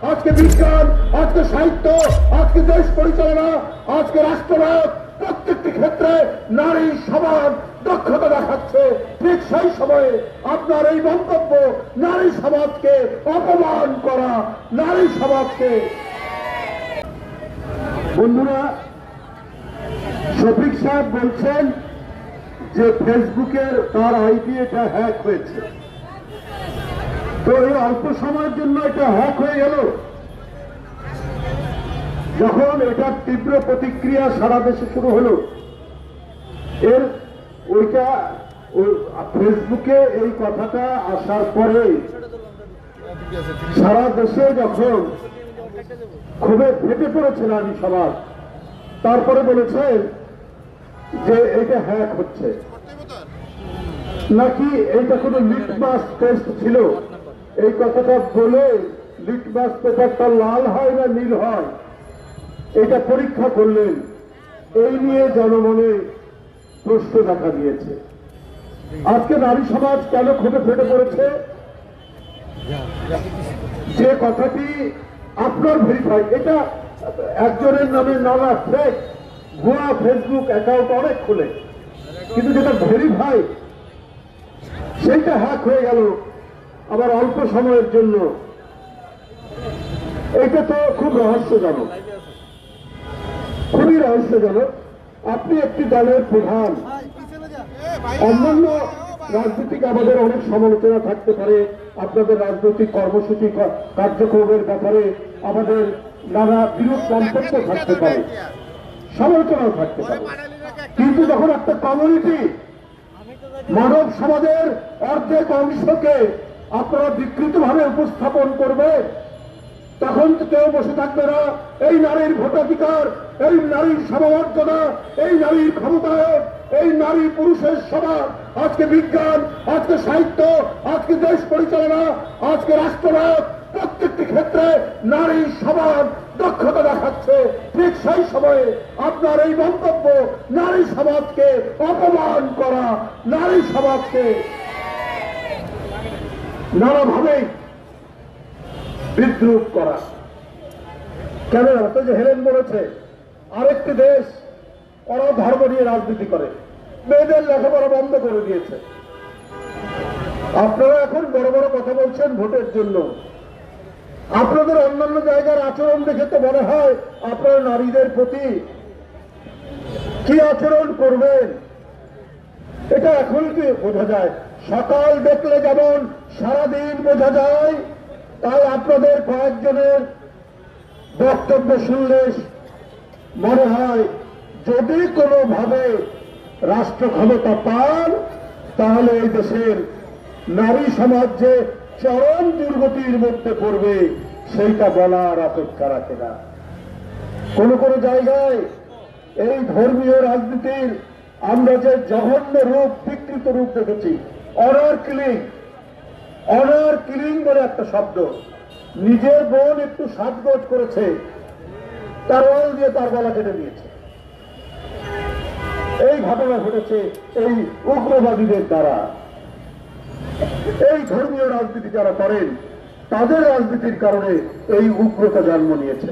আজকে বিজ্ঞান, আজকে সাহিত্য, আজকে দেশ পরিচালনা, আজকে রাষ্ট্রনায়ক প্রত্যেকটি ক্ষেত্রে নারী সমান দক্ষতা দেখাচ্ছে। ঠিক সেই সময়ে আপনার এই মন্তব্য নারী সমাজকে অপমান করা, নারী সমাজকে। বন্ধুরা, শফিক সাহেব বলছেন যে ফেসবুকের তার আইডি এটা হ্যাক হয়েছে। তো এই অল্প সময়ের জন্য এটা হ্যাক হয়ে গেল। যখন এটার তীব্র প্রতিক্রিয়া সারা দেশে শুরু হলো, ওইটা ফেসবুকে এই কথাটা আসার পরে সারা দেশে যখন ক্ষোভে ফেটে পড়েছে নারী সমাজ, তারপরে বলেছেন যে এটা হ্যাক হচ্ছে নাকি এটা কোনো লিটমাস টেস্ট ছিল। এই কথাটা বলে লিটমাস পেপারটা লাল হয় না নীল হয় এটা পরীক্ষা করলেন। এই নিয়ে জনমনে প্রশ্ন দেখা দিয়েছে। আজকে নারী সমাজ কেন ক্ষোভে ফেটে পড়েছে? যে কথাটি আপনার ভেরিফাই, এটা একজনের নামে নানা ফেক ভুয়া ফেসবুক অ্যাকাউন্ট অনেক খুলে, কিন্তু যেটা ভেরিফাই সেইটা হ্যাক হয়ে গেল আবার অল্প সময়ের জন্য। এটা তো খুব রহস্যজনক, খুবই রহস্যজনক। আপনি একটি দলের প্রধান, অন্যান্য রাজনৈতিক আমাদের অনেক সমালোচনা থাকতে পারে, আপনাদের রাজনৈতিক কর্মসূচি কার্যক্রমের ব্যাপারে আমাদের নানা বিরূপ মন্তব্য থাকতে পারে, সমালোচনাও থাকতে পারে, কিন্তু যখন একটা কমিউনিটি মানব সমাজের অর্ধেক অংশকে আপনারা বিকৃতভাবে উপস্থাপন করবে, তখন তো কেউ বসে থাকবে না। এই নারীর ভোটাধিকার, এই নারীর সমমর্যাদা, এই নারীর ক্ষমতায়ন, এই নারী পুরুষের সমান, আজকে বিজ্ঞান, আজকে সাহিত্য, আজকে দেশ পরিচালনা, আজকে রাষ্ট্রনায়ক প্রত্যেকটি ক্ষেত্রে নারী সমান দক্ষতা দেখাচ্ছে। ঠিক সেই সময়ে আপনার এই মন্তব্য নারী সমাজকে অপমান করা, নারী সমাজকে নানাভাবেই বিদ্রুপ করা। কেন? তো যে হেলেন বলেছে আরেকটি দেশ ওরা ধর্ম নিয়ে রাজনীতি করে, মেয়েদের লেখাপড়া বন্ধ করে দিয়েছে। আপনারা এখন বড় বড় কথা বলছেন ভোটের জন্য। আপনাদের অন্যান্য জায়গার আচরণ দেখে তো মনে হয় আপনারা নারীদের প্রতি কি আচরণ করবেন এটা এখন কি বোঝা যায়। সকাল দেখলে যেমন সারাদিন বোঝা যায়, তাই আপনাদের কয়েকজনের বক্তব্য শুনলে মনে হয় যদি কোনোভাবে রাষ্ট্র ক্ষমতা পান তাহলে এই দেশের নারী সমাজ যে চরম দুর্গতির মধ্যে পড়বে সেইটা বলার অপেক্ষা রাখে না। কোন কোন জায়গায় এই ধর্মীয় রাজনীতির আমরা যে জঘন্য রূপ, বিকৃত রূপ দেখেছি। অনার কিলিং, অনার কিলিং বলে একটা শব্দ। নিজের বোন একটু সাজগোজ করেছে, তার ওয়াল দিয়ে তার গলা কেটে দিয়েছে। এই ঘটনা ঘটেছে এই উগ্রবাদীদের দ্বারা। এই ধর্মীয় রাজনীতি যারা করেন তাদের রাজনীতির কারণে এই উগ্রতা জন্ম নিয়েছে।